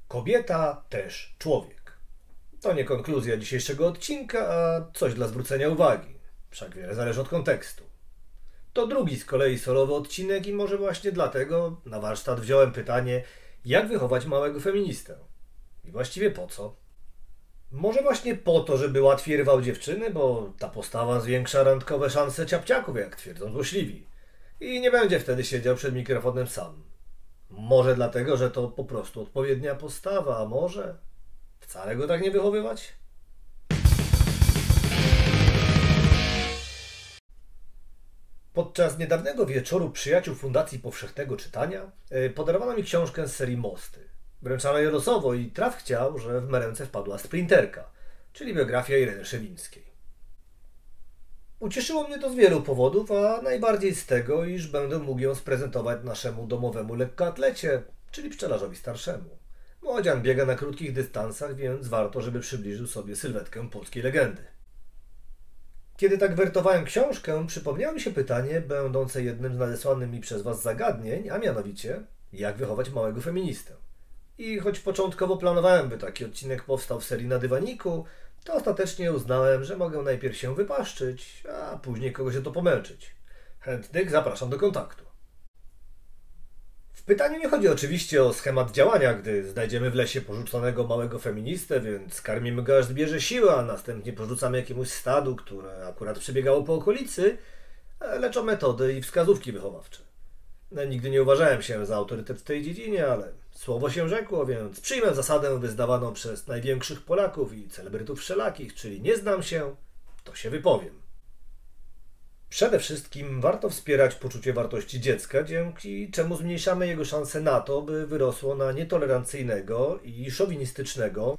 Kobieta też człowiek. To nie konkluzja dzisiejszego odcinka, a coś dla zwrócenia uwagi. Wszak wiele zależy od kontekstu. To drugi z kolei solowy odcinek i może właśnie dlatego na warsztat wziąłem pytanie, jak wychować małego feministę? I właściwie po co? Może właśnie po to, żeby łatwiej rwał dziewczyny, bo ta postawa zwiększa randkowe szanse ciapciaków, jak twierdzą złośliwi. I nie będzie wtedy siedział przed mikrofonem sam. Może dlatego, że to po prostu odpowiednia postawa, a może wcale go tak nie wychowywać? Podczas niedawnego wieczoru przyjaciół Fundacji Powszechnego Czytania podarowano mi książkę z serii Mosty. Wręczano je losowo i traf chciał, że w me ręce wpadła Sprinterka, czyli biografia Ireny Szewińskiej. Ucieszyło mnie to z wielu powodów, a najbardziej z tego, iż będę mógł ją sprezentować naszemu domowemu lekkoatlecie, czyli pszczelarzowi starszemu. Młodzian biega na krótkich dystansach, więc warto, żeby przybliżył sobie sylwetkę polskiej legendy. Kiedy tak wertowałem książkę, przypomniało mi się pytanie będące jednym z nadesłanych mi przez Was zagadnień, a mianowicie, jak wychować małego feministę. I choć początkowo planowałem, by taki odcinek powstał w serii Na dywaniku, to ostatecznie uznałem, że mogę najpierw się wypaszczyć, a później kogoś o to pomęczyć. Chętnych zapraszam do kontaktu. W pytaniu nie chodzi oczywiście o schemat działania, gdy znajdziemy w lesie porzuconego małego feministę, więc karmimy go aż zbierze siłę, a następnie porzucamy jakiemuś stadu, które akurat przebiegało po okolicy, lecz o metody i wskazówki wychowawcze. Nigdy nie uważałem się za autorytet w tej dziedzinie, ale słowo się rzekło, więc przyjmę zasadę wyznawaną przez największych Polaków i celebrytów wszelakich, czyli nie znam się, to się wypowiem. Przede wszystkim warto wspierać poczucie wartości dziecka, dzięki czemu zmniejszamy jego szanse na to, by wyrosło na nietolerancyjnego i szowinistycznego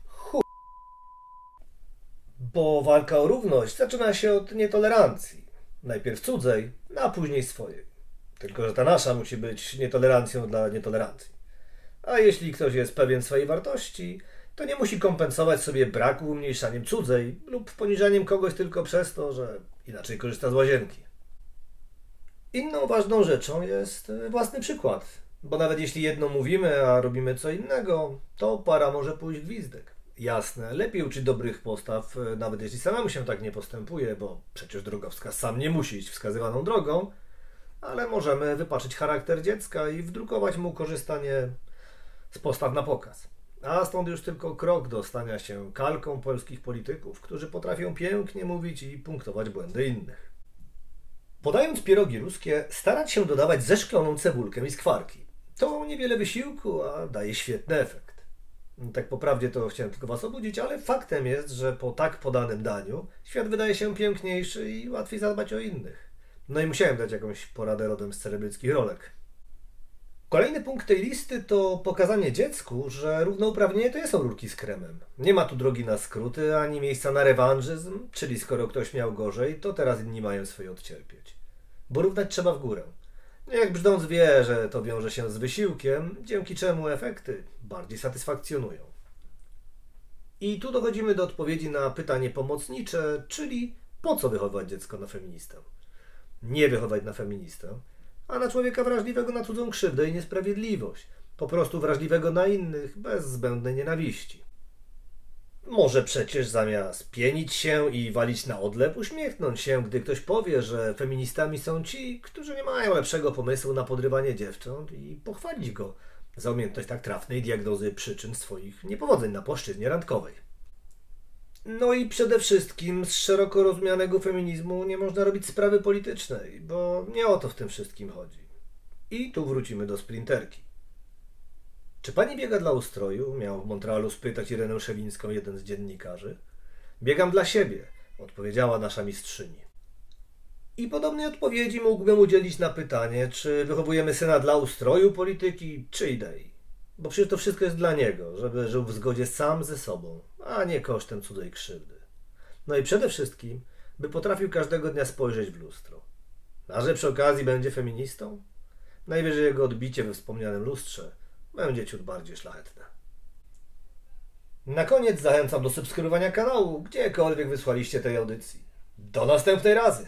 Bo walka o równość zaczyna się od nietolerancji. Najpierw cudzej, a później swojej. Tylko że ta nasza musi być nietolerancją dla nietolerancji. A jeśli ktoś jest pewien swojej wartości, to nie musi kompensować sobie braku umniejszaniem cudzej lub poniżaniem kogoś tylko przez to, że inaczej korzysta z łazienki. Inną ważną rzeczą jest własny przykład, bo nawet jeśli jedno mówimy, a robimy co innego, to para może pójść w gwizdek. Jasne, lepiej uczyć dobrych postaw, nawet jeśli samemu się tak nie postępuje, bo przecież drogowskaz sam nie musi iść wskazywaną drogą, ale możemy wypaczyć charakter dziecka i wdrukować mu korzystanie z postaw na pokaz. A stąd już tylko krok do stania się kalką polskich polityków, którzy potrafią pięknie mówić i punktować błędy innych. Podając pierogi ruskie, starać się dodawać zeszkloną cebulkę i skwarki. To niewiele wysiłku, a daje świetny efekt. Tak po prawdzie to chciałem tylko Was obudzić, ale faktem jest, że po tak podanym daniu świat wydaje się piękniejszy i łatwiej zadbać o innych. No i musiałem dać jakąś poradę rodem z celebryckich rolek. Kolejny punkt tej listy to pokazanie dziecku, że równouprawnienie to nie są rurki z kremem. Nie ma tu drogi na skróty, ani miejsca na rewanżyzm, czyli skoro ktoś miał gorzej, to teraz inni mają swoje odcierpieć. Bo równać trzeba w górę. Jak brzdąc wie, że to wiąże się z wysiłkiem, dzięki czemu efekty bardziej satysfakcjonują. I tu dochodzimy do odpowiedzi na pytanie pomocnicze, czyli po co wychować dziecko na feministę? Nie wychować na feministę, a na człowieka wrażliwego na cudzą krzywdę i niesprawiedliwość. Po prostu wrażliwego na innych, bez zbędnej nienawiści. Może przecież zamiast pienić się i walić na odlep, uśmiechnąć się, gdy ktoś powie, że feministami są ci, którzy nie mają lepszego pomysłu na podrywanie dziewcząt i pochwalić go za umiejętność tak trafnej diagnozy przyczyn swoich niepowodzeń na płaszczyźnie randkowej. No i przede wszystkim z szeroko rozumianego feminizmu nie można robić sprawy politycznej, bo nie o to w tym wszystkim chodzi. I tu wrócimy do Sprinterki. Czy pani biega dla ustroju? Miał w Montrealu spytać Irenę Szewińską jeden z dziennikarzy. Biegam dla siebie, odpowiedziała nasza mistrzyni. I podobnej odpowiedzi mógłbym udzielić na pytanie, czy wychowujemy syna dla ustroju polityki, czy idei. Bo przecież to wszystko jest dla niego, żeby żył w zgodzie sam ze sobą, a nie kosztem cudzej krzywdy. No i przede wszystkim, by potrafił każdego dnia spojrzeć w lustro. A że przy okazji będzie feministą? Najwyżej jego odbicie we wspomnianym lustrze będzie ciut bardziej szlachetne. Na koniec zachęcam do subskrybowania kanału, gdziekolwiek wysłaliście tej audycji. Do następnej razy!